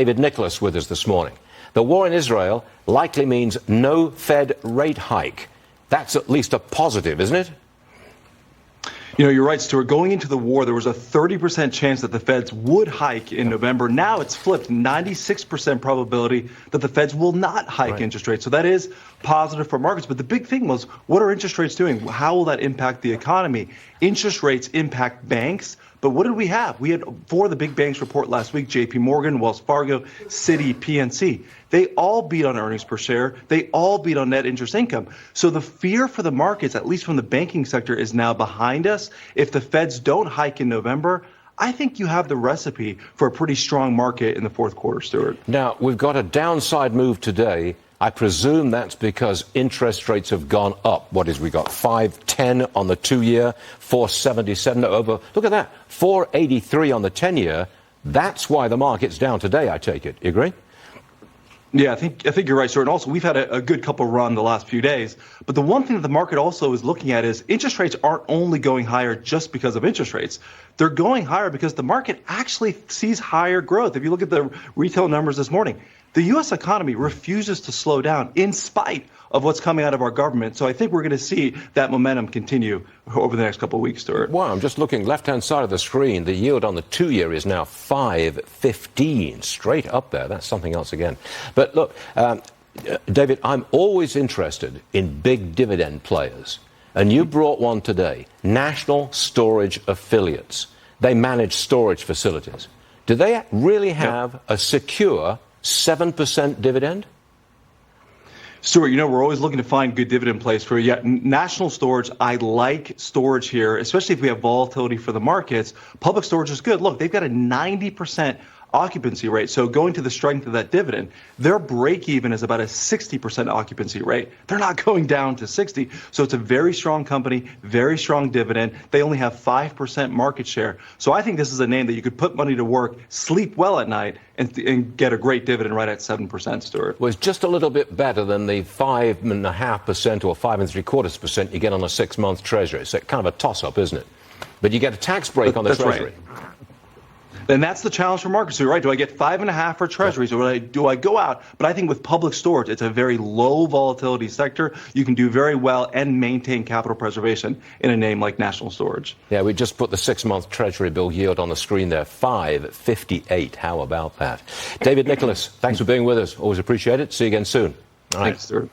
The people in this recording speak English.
David Nicholas with us this morning. The war in Israel likely means no Fed rate hike. That's at least a positive, isn't it? You know, you're right, Stuart. Going into the war, there was a 30% chance that the Feds would hike in November. Now it's flipped, 96% probability that the Feds will not hike interest rates. So that is positive for markets. But the big thing was, what are interest rates doing? How will that impact the economy? Interest rates impact banks. But what did we have? We had four of the big banks report last week: JP Morgan, Wells Fargo, Citi, PNC. They all beat on earnings per share. They all beat on net interest income. So the fear for the markets, at least from the banking sector, is now behind us. If the Feds don't hike in November, I think you have the recipe for a pretty strong market in the fourth quarter, Stuart. Now, we've got a downside move today. I presume that's because interest rates have gone up. What is, we got 5.10 on the 2-year, 4.77 over. Look at that, 4.83 on the 10-year. That's why the market's down today, I take it. You agree? Yeah, I think you're right, sir. And also, we've had a good couple run the last few days. But the one thing that the market also is looking at is interest rates aren't only going higher just because of interest rates. They're going higher because the market actually sees higher growth. If you look at the retail numbers this morning, the U.S. economy refuses to slow down in spite of what's coming out of our government. So I think we're going to see that momentum continue over the next couple of weeks, Stuart. Wow, I'm just looking left-hand side of the screen. The yield on the 2-year is now 5.15, straight up there. That's something else again. But look, David, I'm always interested in big dividend players. And you brought one today, National Storage Affiliates. They manage storage facilities. Do they really have a secure 7% dividend? Stuart, you know, we're always looking to find good dividend plays for you. National storage, I like storage here, especially if we have volatility for the markets. Public storage is good. Look, they've got a 90% occupancy rate. So going to the strength of that dividend, their break even is about a 60% occupancy rate. They're not going down to 60. So it's a very strong company, very strong dividend. They only have 5% market share. So I think this is a name that you could put money to work, sleep well at night, and get a great dividend right at 7%, Stuart. Well, it's just a little bit better than the 5.5% or 5.75% you get on a 6-month treasury. It's kind of a toss-up, isn't it? But you get a tax break on the treasury. Right. And that's the challenge for markets. You're right. Do I get 5.5 for treasuries, or do I go out? But I think with public storage, it's a very low volatility sector. You can do very well and maintain capital preservation in a name like National Storage. Yeah, we just put the 6-month treasury bill yield on the screen there, 5.58. How about that? David Nicholas, thanks for being with us. Always appreciate it. See you again soon. All right. Thanks, sir.